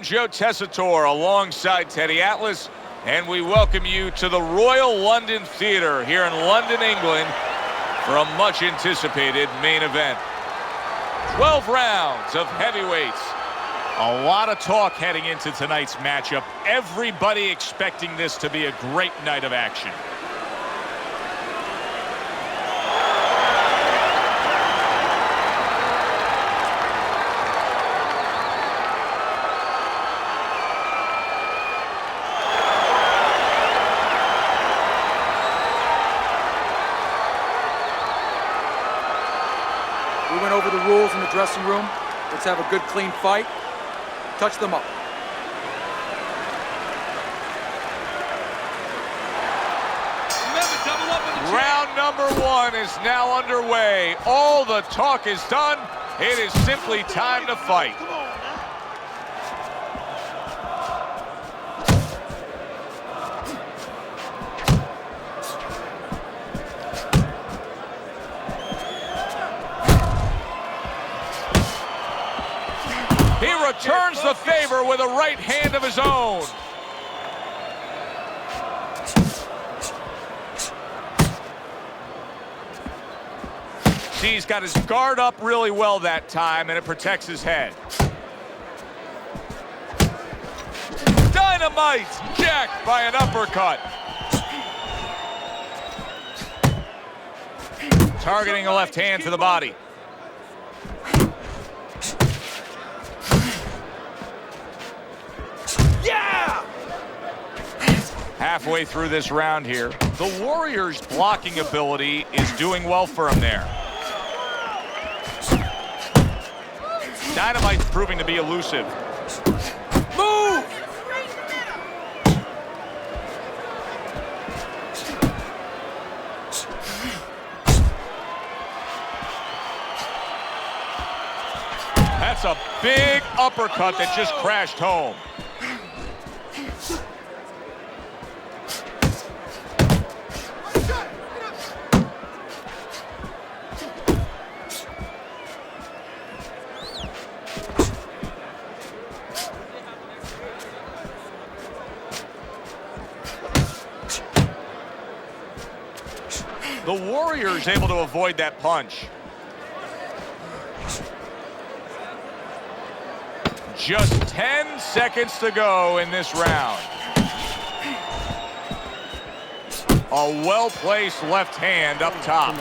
Joe Tessitore alongside Teddy Atlas, and we welcome you to the Royal London Theatre here in London, England, for a much-anticipated main event. 12 rounds of heavyweights. A lot of talk heading into tonight's matchup. Everybody expecting this to be a great night of action. We went over the rules in the dressing room. Let's have a good, clean fight. Touch them up. Round number one is now underway. All the talk is done. It is simply time to fight. He returns the favor with a right hand of his own. See, he's got his guard up really well that time, and it protects his head. Dynamite jacked by an uppercut. Targeting a left hand to the body. Yeah! Halfway through this round here, the Warriors' blocking ability is doing well for him there. Dynamite's proving to be elusive. Move! That's a big uppercut that just crashed home. The Warriors able to avoid that punch. Just 10 seconds to go in this round. A well-placed left hand up top.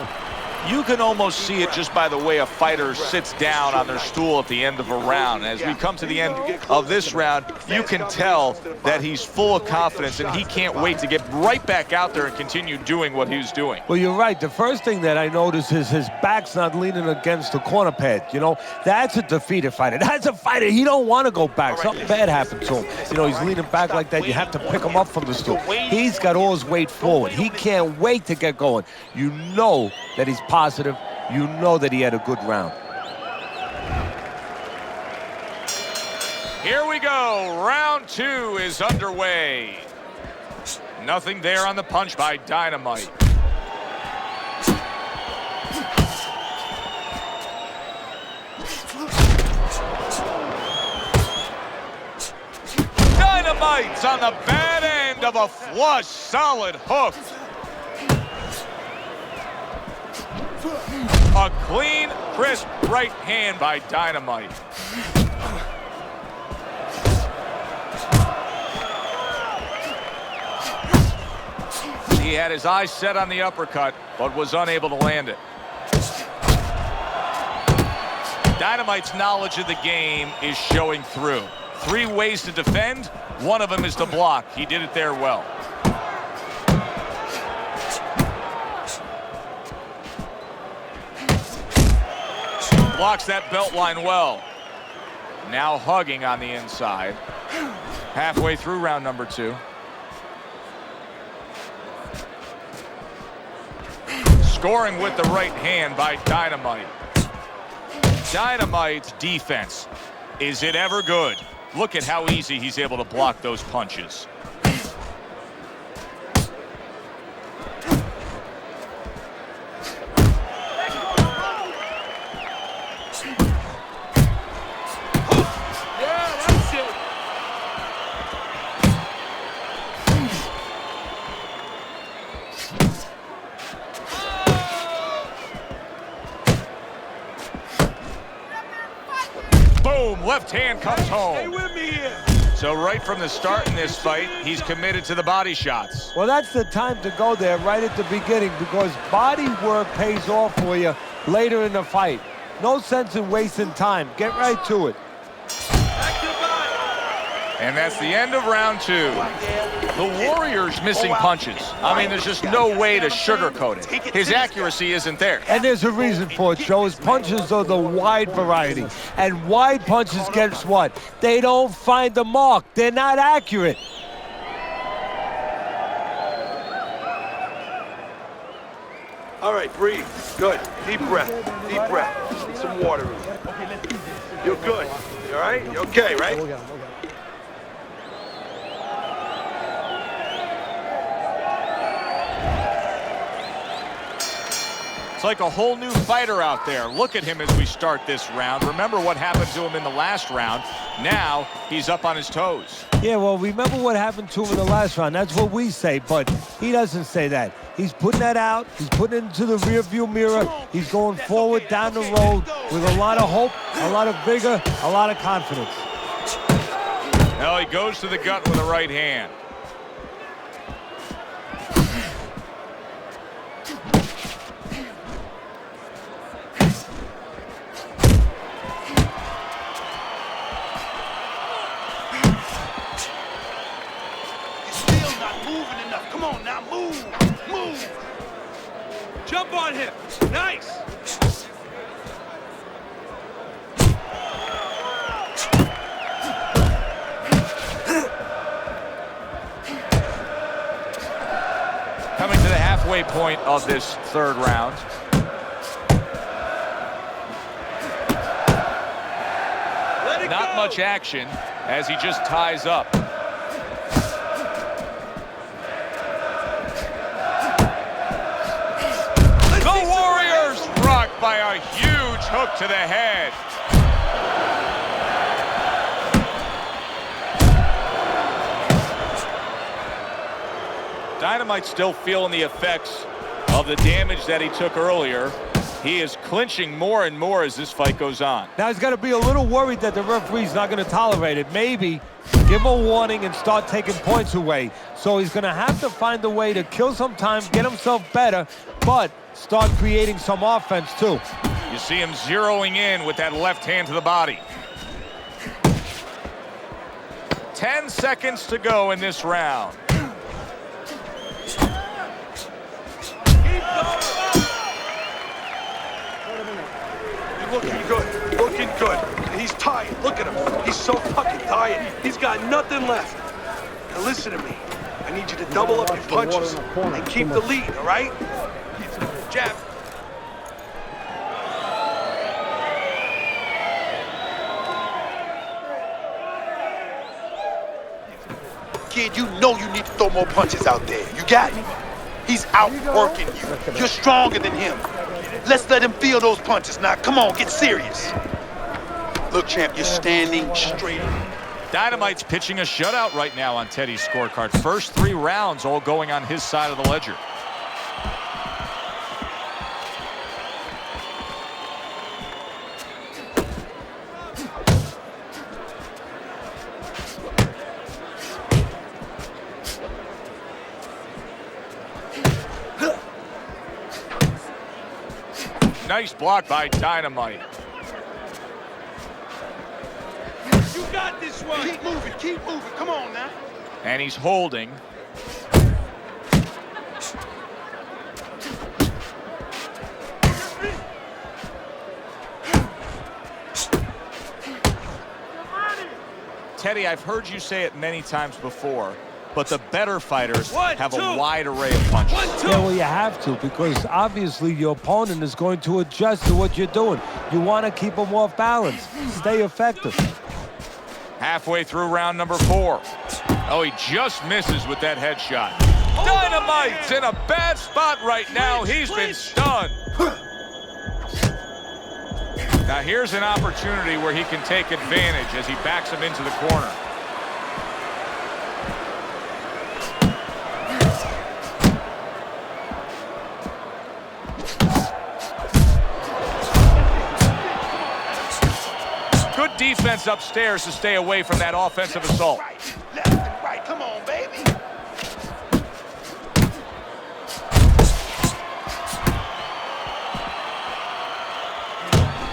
You can almost see it just by the way a fighter sits down on their stool at the end of a round. As we come to the end of this round, you can tell that he's full of confidence and he can't wait to get right back out there and continue doing what he's doing. Well, you're right. The first thing that I noticed is his back's not leaning against the corner pad. You know, that's a defeated fighter. That's a fighter. He don't want to go back. Something bad happened to him. You know, he's leaning back like that. You have to pick him up from the stool. He's got all his weight forward. He can't wait to get going. You know that he's positive. You know that he had a good round. Here we go. Round two is underway. Nothing there on the punch by Dynamite. Dynamite's on the bad end of a flush, solid hook. A clean, crisp right hand by Dynamite. He had his eyes set on the uppercut, but was unable to land it. Dynamite's knowledge of the game is showing through. 3 ways to defend. One of them is to block. He did it there well. Blocks that belt line well. Now hugging on the inside. Halfway through round number 2. Scoring with the right hand by Dynamite. Dynamite's defense, is it ever good? Look at how easy he's able to block those punches. left hand comes home. Stay with me here. So right from the start in this fight, he's committed to the body shots. Well, that's the time to go there right at the beginning because body work pays off for you later in the fight. No sense in wasting time. Get right to it. And that's the end of round 2. The Warrior's missing punches. I mean, there's just no way to sugarcoat it. His accuracy isn't there. And there's a reason for it, Joe. His punches are the wide variety. And wide punches, guess what? They don't find the mark. They're not accurate. All right, breathe. Good. Deep breath. Deep breath. Get some water in. You're good. You all right? You're okay, right? It's like a whole new fighter out there. Look at him as we start this round. Remember what happened to him in the last round. Now he's up on his toes. Yeah, well, remember what happened to him in the last round. That's what we say, but he doesn't say that. He's putting that out. He's putting it into the rearview mirror. He's going forward down the road with a lot of hope, a lot of vigor, a lot of confidence. Well, he goes to the gut with a right hand. Jump on him. Nice. Coming to the halfway point of this third round. Not much action as he just ties up. By a huge hook to the head. Dynamite's still feeling the effects of the damage that he took earlier. He is clinching more and more as this fight goes on. Now he's got to be a little worried that the referee's not going to tolerate it. Maybe give him a warning and start taking points away. So he's going to have to find a way to kill some time, get himself better, but start creating some offense too. You see him zeroing in with that left hand to the body. 10 seconds to go in this round. You're looking good. Looking good. And he's tired. Look at him. He's so fucking tired. He's got nothing left. Now listen to me. I need you to double up your punches and keep the lead, all right? Jab. Kid, you know you need to throw more punches out there. You got it. He's outworking you. You're stronger than him. Let's let him feel those punches. Now, come on, get serious. Look, champ, you're standing straight. Dynamite's pitching a shutout right now on Teddy's scorecard. First 3 rounds all going on his side of the ledger. Nice block by Dynamite. You got this one. Keep moving, keep moving. Come on now. And he's holding. Teddy, I've heard you say it many times before, but the better fighters have a wide array of punches. Yeah, well, you have to, because obviously your opponent is going to adjust to what you're doing. You want to keep them off balance. Stay effective. Halfway through round number 4. Oh, he just misses with that headshot. Dynamite's in a bad spot right now. He's been stunned. Now here's an opportunity where he can take advantage as he backs him into the corner. Good defense defense upstairs to stay away from that offensive assault. Left and right. Come on, baby.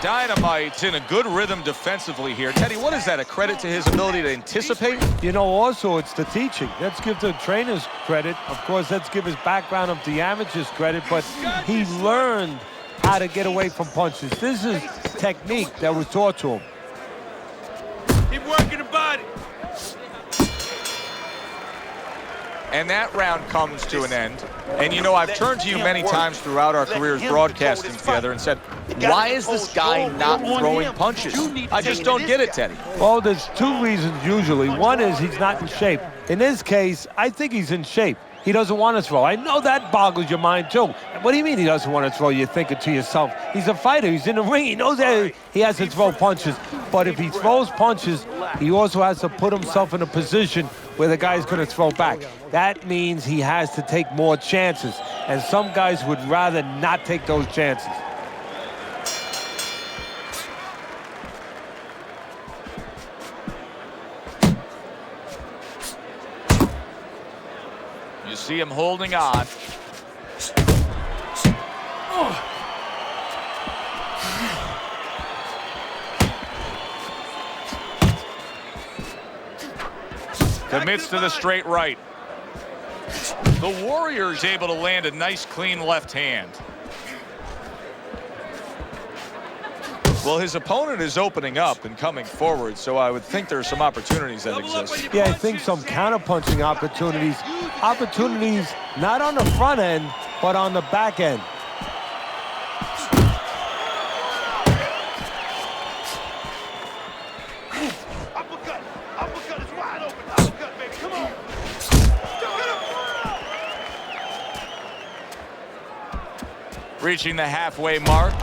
Dynamite's in a good rhythm defensively here. Teddy, what is that, a credit to his ability to anticipate? You know, also, it's the teaching. Let's give the trainers credit. Of course, let's give his background of the amateurs credit, but he learned how to get away from punches. This is technique that was taught to him. Keep working the body. And that round comes to an end. And you know, I've turned to you many times throughout our careers broadcasting together and said, why is this guy not throwing punches? I just don't get it, Teddy. Well, there's two reasons usually. One is he's not in shape. In this case, I think he's in shape. He doesn't want to throw. I know that boggles your mind, too. What do you mean he doesn't want to throw? You're thinking to yourself, he's a fighter. He's in the ring. He knows that he has to throw punches. But if he throws punches, he also has to put himself in a position where the guy's going to throw back. That means he has to take more chances. And some guys would rather not take those chances. You see him holding on. Commits to the straight right. The Warrior's able to land a nice, clean left hand. Well, his opponent is opening up and coming forward, so I would think there's some opportunities that exist. Yeah, I think some counter-punching opportunities. Opportunities not on the front end, but on the back end. Uppercut. Uppercut is wide open. Uppercut, baby. Come on. Reaching the halfway mark,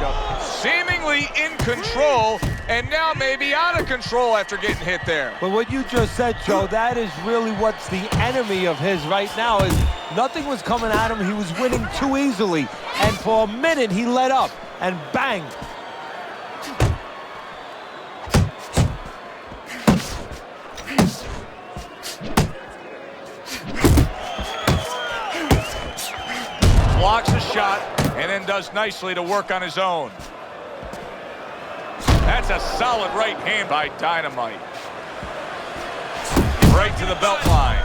seemingly in control, and now maybe out of control after getting hit there. But what you just said, Joe, that is really what's the enemy of his right now is nothing was coming at him. He was winning too easily. And for a minute, he let up and bang. Blocks a shot and then does nicely to work on his own. That's a solid right hand by Dynamite. Right to the belt line.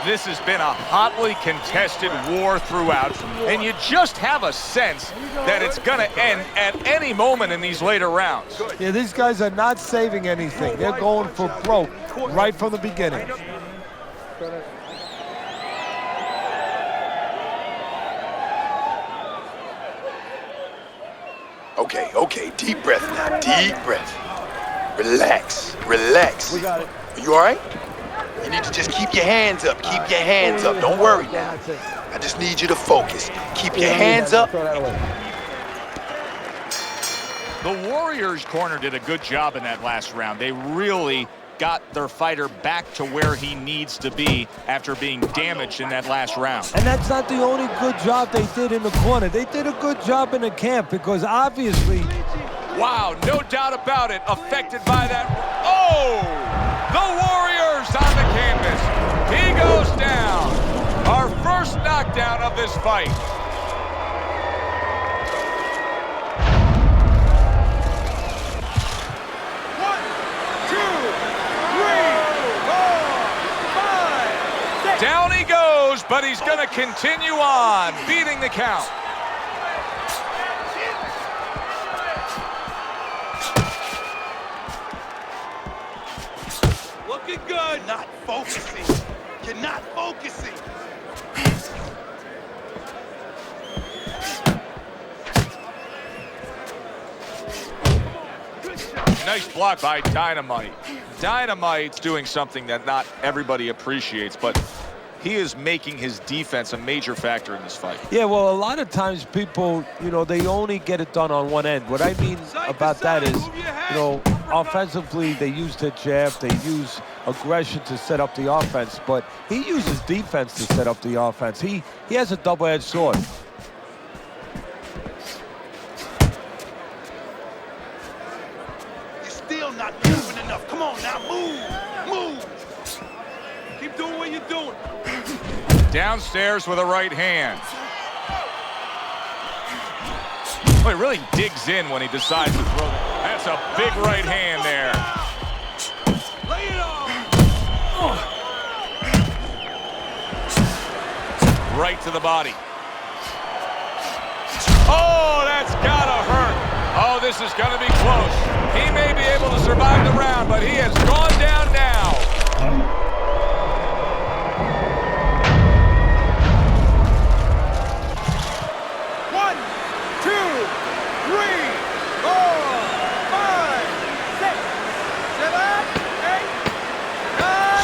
This has been a hotly contested war throughout, and you just have a sense that it's going to end at any moment in these later rounds. Yeah, these guys are not saving anything. They're going for broke right from the beginning. Okay, okay. Deep breath now. Deep breath. Relax. Relax. We got it. Are you all right? You need to just keep your hands up. Keep your hands up. Don't worry now. I just need you to focus. Keep your hands up. The Warriors' corner did a good job in that last round. They really got their fighter back to where he needs to be after being damaged in that last round. And that's not the only good job they did in the corner. They did a good job in the camp because obviously... Wow, no doubt about it. Affected by that. Oh! The Warriors on the canvas. He goes down. Our first knockdown of this fight. Down he goes, but he's going to continue on, beating the count. Looking good. You're not focusing. You're not focusing. Nice block by Dynamite. Dynamite's doing something that not everybody appreciates, but he is making his defense a major factor in this fight. Yeah, well, a lot of times people, you know, they only get it done on one end. What I mean about that is, you know, offensively, they use their jab, they use aggression to set up the offense, but he uses defense to set up the offense. He has a double-edged sword. You're still not moving enough. Come on now, move. Keep doing what you're doing. Downstairs with a right hand. Well, he really digs in when he decides to throw. That's a big right hand there. Lay it on. Right to the body. Oh, that's gotta hurt. Oh, this is gonna be close. He may be able to survive the round, but he has gone down now.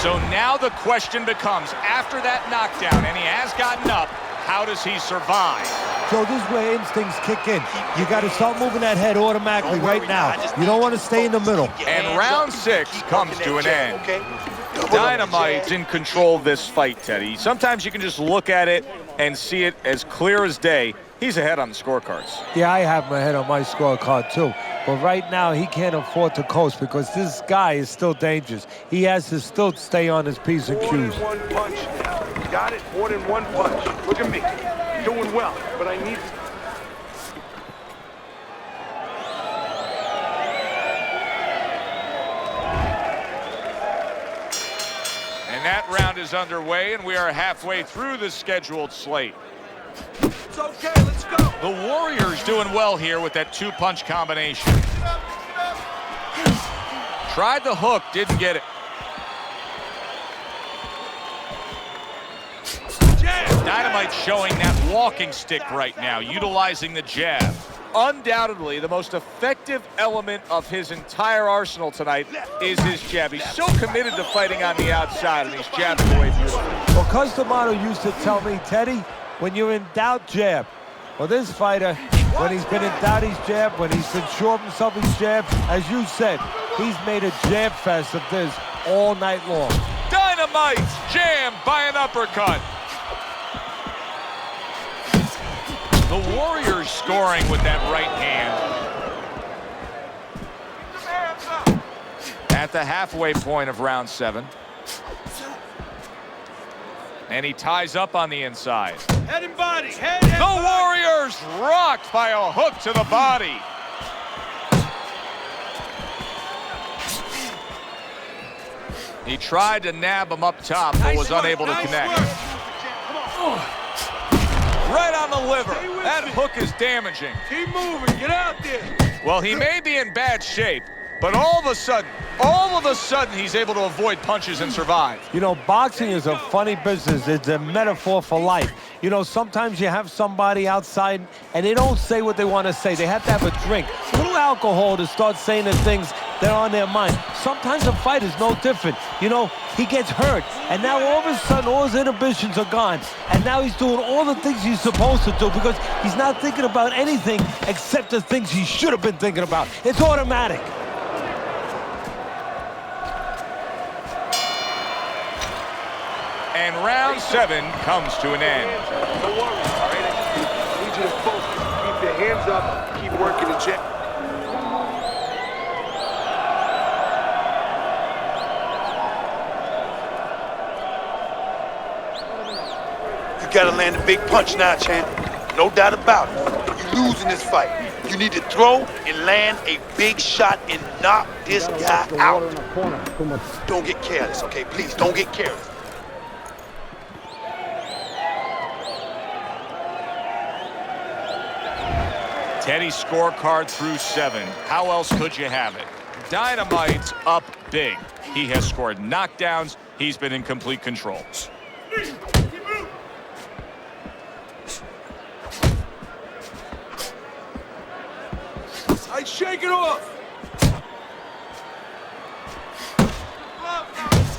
So now the question becomes, after that knockdown, and he has gotten up, how does he survive? So this is where instincts kick in. You got to start moving that head automatically right now. You don't want to stay in the middle. And round 6 comes to an end. Dynamite's in control of this fight, Teddy. Sometimes you can just look at it and see it as clear as day. He's ahead on the scorecards. Yeah, I have my head on my scorecard too. But right now, he can't afford to coast because this guy is still dangerous. He has to still stay on his P's and Q's. More than one punch now. Got it? More than one punch. Look at me. You're doing well, but I need... And that round is underway, and we are halfway through the scheduled slate. It's okay, let's go. The Warriors doing well here with that 2-punch combination. Tried the hook, didn't get it. Dynamite showing that walking stick right now, utilizing the jab. Undoubtedly, the most effective element of his entire arsenal tonight is his jab. He's so committed to fighting on the outside, and he's jabbing away beautifully. Well, Customato used to tell me, Teddy, when you're in doubt, jab. Well, this fighter, when he's been in doubt, he's jab. When he's been sure of himself, he's jab. As you said, he's made a jab fest of this all night long. Dynamite jammed by an uppercut. The Warriors scoring with that right hand. At the halfway point of round 7. And he ties up on the inside. Head and body, head and The Warriors rocked by a hook to the body. He tried to nab him up top, but was unable to connect. Right on the liver. That hook is damaging. Keep moving, get out there. Well, he may be in bad shape, but all of a sudden, he's able to avoid punches and survive. You know, boxing is a funny business. It's a metaphor for life. You know, sometimes you have somebody outside and they don't say what they want to say. They have to have a drink, a little alcohol to start saying the things that are on their mind. Sometimes a fight is no different. You know, he gets hurt, and now all of a sudden all his inhibitions are gone, and now he's doing all the things he's supposed to do because he's not thinking about anything except the things he should have been thinking about. It's automatic. And round 7 comes to an end. Don't worry, all right? I need you to focus. Keep your hands up. Keep working the jab. You gotta land a big punch now, champ. No doubt about it. You lose in this fight. You need to throw and land a big shot and knock this guy out. Don't get careless, okay? Please, don't get careless. Teddy's scorecard through 7. How else could you have it? Dynamite's up big. He has scored knockdowns. He's been in complete control. I shake it off.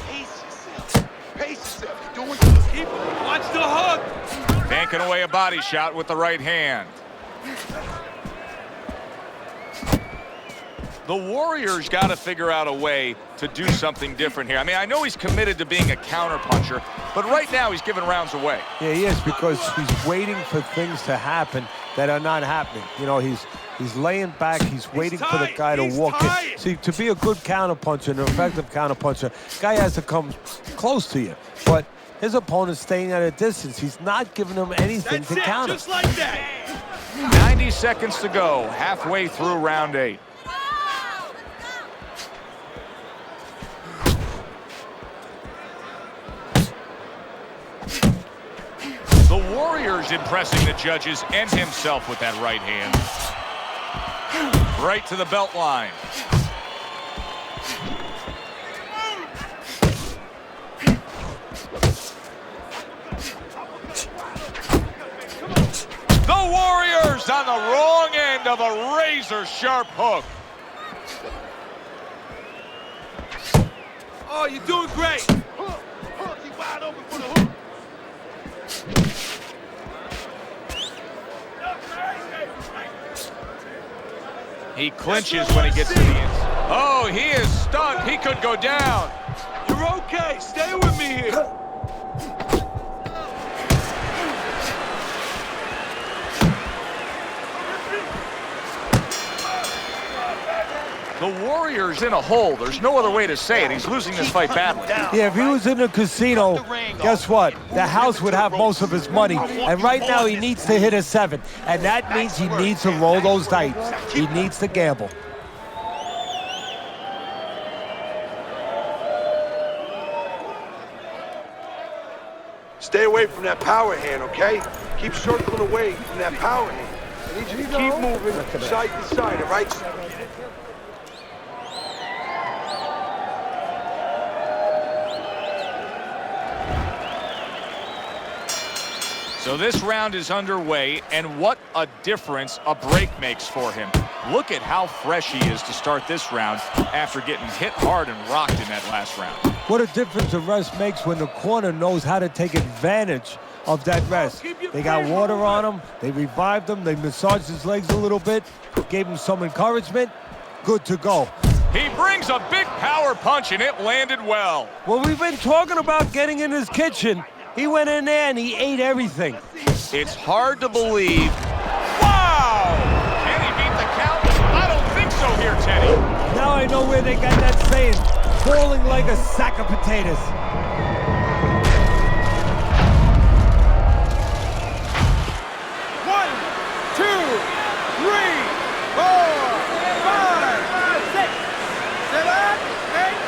Pace yourself. Pace yourself. You're doing good. Watch the hook. Banking away a body shot with the right hand. The Warriors got to figure out a way to do something different here. I mean, I know he's committed to being a counterpuncher, but right now he's giving rounds away. Yeah, he is, because he's waiting for things to happen that are not happening. You know, he's laying back, he's waiting for the guy to walk in. See, to be a good counterpuncher, an effective counterpuncher, guy has to come close to you. But his opponent's staying at a distance. He's not giving him anything to counter. Just like that. 90 seconds to go, halfway through round 8. The Warriors impressing the judges and himself with that right hand. Right to the belt line. The Warriors on the wrong end of a razor-sharp hook. Oh, you're doing great. Hook, he wide open for the hook. He clinches when he gets to the inside. Oh, he is stunned. He could go down. You're okay. Stay with me here. The Warriors in a hole. There's no other way to say it. He's losing this fight badly. Yeah, if he was in a casino, guess what? The house would have most of his money. And right now he needs to hit a 7. And that means he needs to roll those dice. He needs to gamble. Stay away from that power hand, okay? Keep circling away from that power hand. I need you to keep moving side to side, all right? So this round is underway, and what a difference a break makes for him. Look at how fresh he is to start this round after getting hit hard and rocked in that last round. What a difference a rest makes when the corner knows how to take advantage of that rest. They got water on him, they revived him, they massaged his legs a little bit, gave him some encouragement, good to go. He brings a big power punch, and it landed well. Well, we've been talking about getting in his kitchen. He went in there and he ate everything. It's hard to believe. Wow! Can he beat the count? I don't think so here, Teddy. Now I know where they got that saying, falling like a sack of potatoes. One, two, three, four, five, six, seven, eight,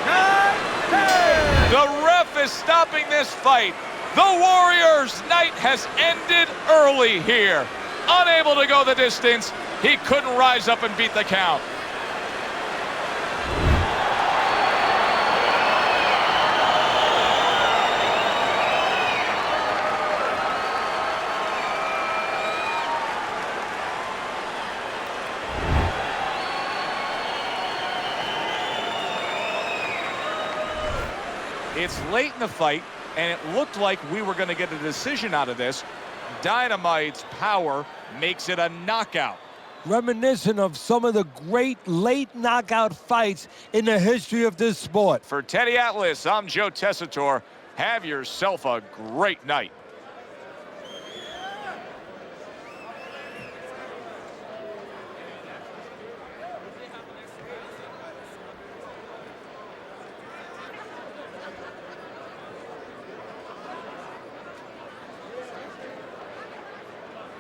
nine, 10. The ref is stopping this fight. The Warriors' night has ended early here. Unable to go the distance, he couldn't rise up and beat the count. It's late in the fight, and it looked like we were going to get a decision out of this. Dynamite's power makes it a knockout. Reminiscent of some of the great late knockout fights in the history of this sport. For Teddy Atlas, I'm Joe Tessitore. Have yourself a great night.